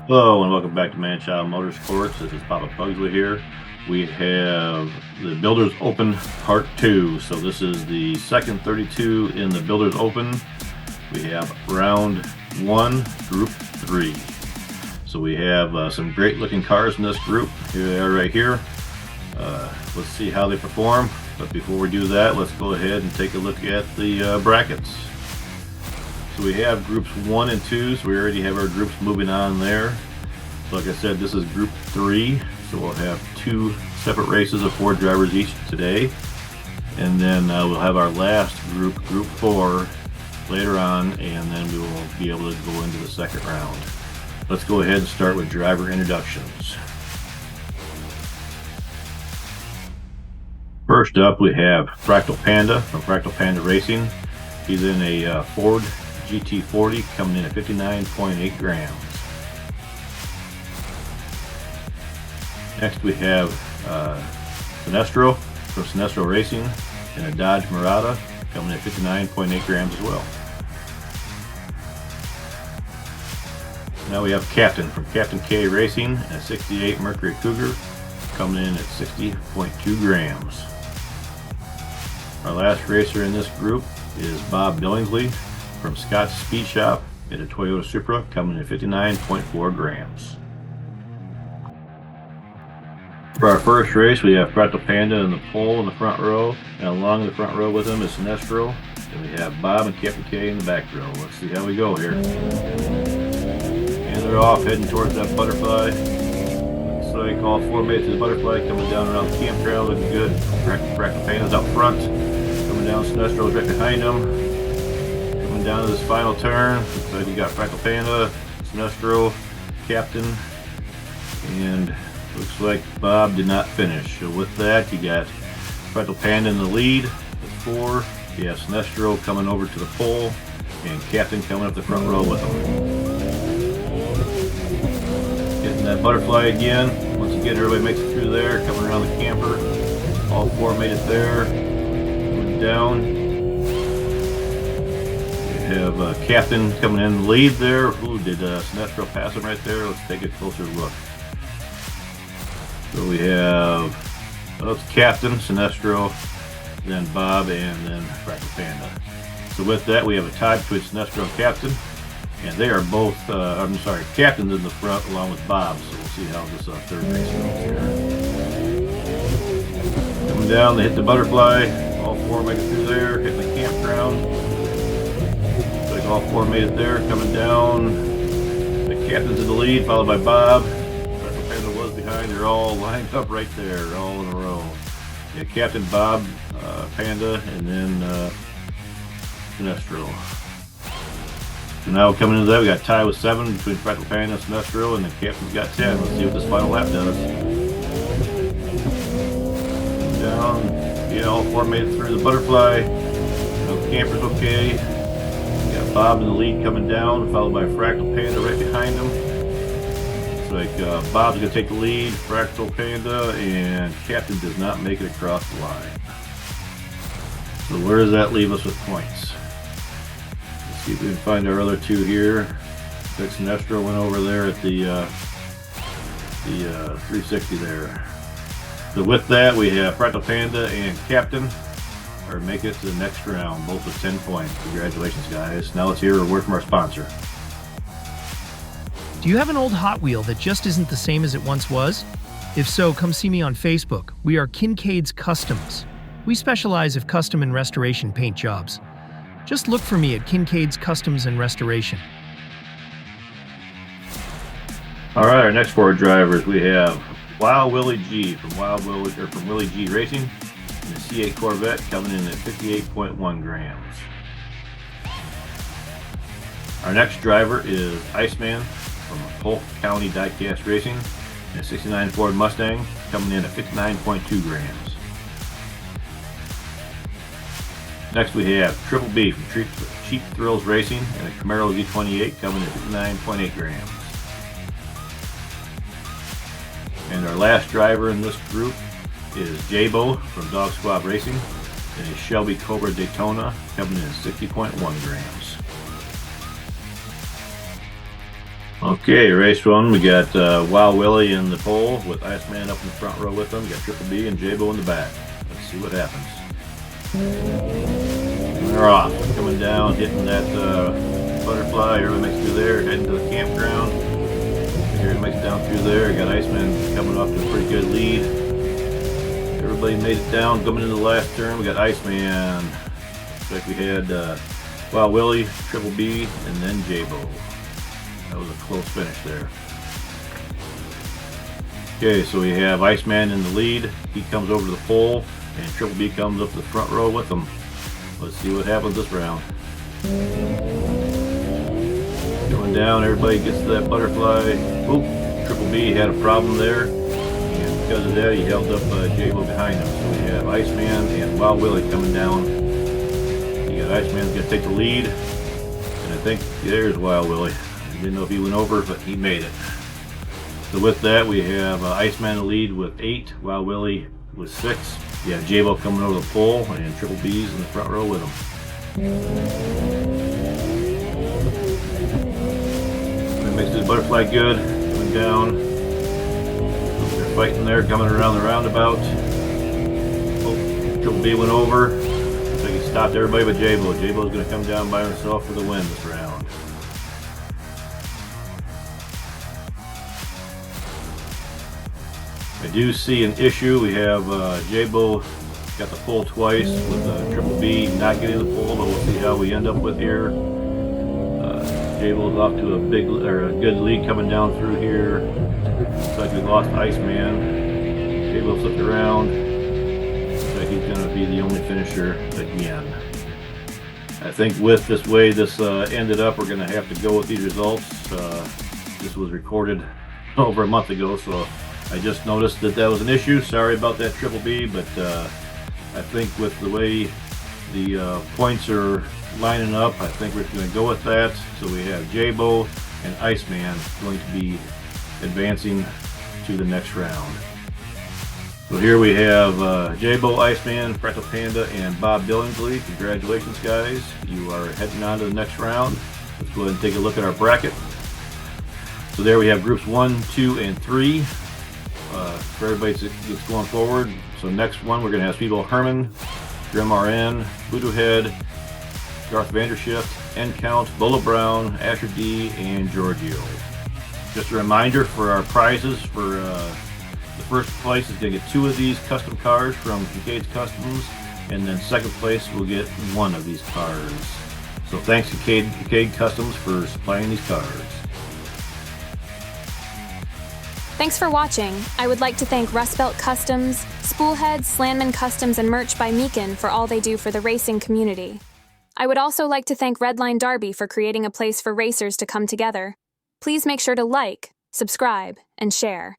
Hello and welcome back to Man-Child Motorsports. This is Papa Pugsley here. We have the Builders Open Part 2. So this is the second 32 in the Builders Open. We have round 1, group 3. So we have some great looking cars in this group. Here they are right here. Let's see how they perform. But before we do that, let's go ahead and take a look at the brackets. So we have groups 1 and 2, so we already have our groups moving on there. So like I said, this is group 3, so we'll have 2 separate races of 4 drivers each today. And then we'll have our last group, group 4, later on, and then we will be able to go into the second round. Let's go ahead and start with driver introductions. First up, we have Fractal Panda from Fractal Panda Racing. He's in a Ford GT40 coming in at 59.8 grams. Next we have Sinestro from Sinestro Racing in a Dodge Murata coming at 59.8 grams as well. Now we have Captain from Captain K Racing in a 68 Mercury Cougar coming in at 60.2 grams. Our last racer in this group is Bob Billingsley from Scott's Speed Shop in a Toyota Supra coming in at 59.4 grams. For our first race, we have Fractal Panda in the pole in the front row, and along the front row with him is Sinestro, and we have Bob and Captain K in the back row. Let's see how we go here. And they're off heading towards that butterfly. So they call 4 minutes to the butterfly, coming down around the campground, looking good. Fractal Panda's up front, coming down. Sinestro's right behind him. Coming down to this final turn, looks like you got Fractal Panda, Sinestro, Captain, and looks like Bob did not finish. So with that, you got Fractal Panda in the lead with 4. You have Sinestro coming over to the pole, and Captain coming up the front row with him. Getting that butterfly again. Once again, everybody makes it through there, coming around the camper. All 4 made it there. Moving down. We have Captain coming in the lead there. Ooh, did Sinestro pass him right there? Let's take a closer look. So we have, it's Captain, Sinestro, then Bob, and then Fractal Panda. So with that, we have a tie between Sinestro and Captain, and they are both, Captain's in the front along with Bob, so we'll see how this third race goes here. Coming down, they hit the butterfly, all 4 make it through there, hitting the campground. Looks like all 4 made it there, coming down. The Captain's in the lead, followed by Bob. Behind, they're all lined up right there, all in a row. Yeah, Captain, Bob, Panda, and then Sinestro. So now coming into that, we got a tie with 7 between Fractal Panda and Sinestro, and the Captain's got 10. Let's see what this final lap does. Down, yeah, all 4 made it through the butterfly. The camper's okay. We got Bob in the lead coming down, followed by Fractal Panda right behind him. Like Bob's going to take the lead, Fractal Panda, and Captain does not make it across the line. So where does that leave us with points? Let's see if we can find our other 2 here. Sinestro went over there at the 360 there. So with that, we have Fractal Panda and Captain are making it to the next round, both with 10 points. Congratulations, guys. Now let's hear a word from our sponsor. Do you have an old Hot Wheel that just isn't the same as it once was? If so, come see me on Facebook. We are Kincaid's Customs. We specialize in custom and restoration paint jobs. Just look for me at Kincaid's Customs and Restoration. All right, our next 4 drivers, we have Wild Willie G from Willie G Racing in the C8 Corvette coming in at 58.1 grams. Our next driver is Iceman from Polk County Diecast Racing in a 69 Ford Mustang coming in at 59.2 grams. Next we have Triple B from Cheap Thrills Racing in a Camaro Z28 coming in at 59.8 grams. And our last driver in this group is J-Bo from Dog Squad Racing in a Shelby Cobra Daytona coming in at 60.1 grams. Okay, race one. We got Wild Willie in the pole with Iceman up in the front row with them. We got Triple B and J-Bo in the back. Let's see what happens. They're off. Coming down, hitting that butterfly. Everybody makes it through there. Heading to the campground. Everybody makes it down through there. Got Iceman coming off to a pretty good lead. Everybody made it down. Coming into the last turn, we got Iceman. Looks like we had Wild Willie, Triple B, and then J-Bo. That was a close finish there. Okay, so we have Iceman in the lead. He comes over to the pole, and Triple B comes up to the front row with him. Let's see what happens this round. Going down, everybody gets to that butterfly. Oop, Triple B had a problem there, and because of that, he held up J-Bo behind him. So we have Iceman and Wild Willie coming down. You got Iceman's gonna take the lead, and I think there's Wild Willie. Didn't know if he went over, but he made it. So with that, we have Iceman in the lead with 8, Wild Willie with 6. You have J-Bo coming over the pole, and Triple B's in the front row with him. That makes the butterfly good, coming down. They're fighting there, coming around the roundabout. Oh, Triple B went over. Looks like he stopped everybody but J-Bo. J-Bo's going to come down by himself for the win this round. I do see an issue. We have J-Bo got the pole twice with Triple B not getting the pole, but we'll see how we end up with here. J-Bo's off to a good lead coming down through here. Looks like we lost Iceman. J-Bo flipped around. Looks like he's going to be the only finisher again. I think with this way this ended up, we're going to have to go with these results. This was recorded over a month ago, so I just noticed that was an issue. Sorry about that, Triple B, but I think with the way the points are lining up, I think we're going to go with that. So we have J-Bo and Iceman going to be advancing to the next round. So here we have J-Bo, Iceman, Freckle Panda, and Bob Billingsley. Congratulations, guys. You are heading on to the next round. Let's go ahead and take a look at our bracket. So there we have groups 1, 2, and 3. For everybody that's going forward. So next one, we're going to have Speedball Herman, Grim RN, Voodoo Head, Garth Vandershift, N Count, Bolo Brown, Asher D, and Giorgio. Just a reminder for our prizes for the first place is going to get 2 of these custom cars from Kincaid's Customs, and then second place will get 1 of these cars. So thanks to Kincaid Customs for supplying these cars. Thanks for watching. I would like to thank Rust Belt Customs, Spoolhead, Slanman Customs, and Merch by Meekin for all they do for the racing community. I would also like to thank Redline Derby for creating a place for racers to come together. Please make sure to like, subscribe, and share.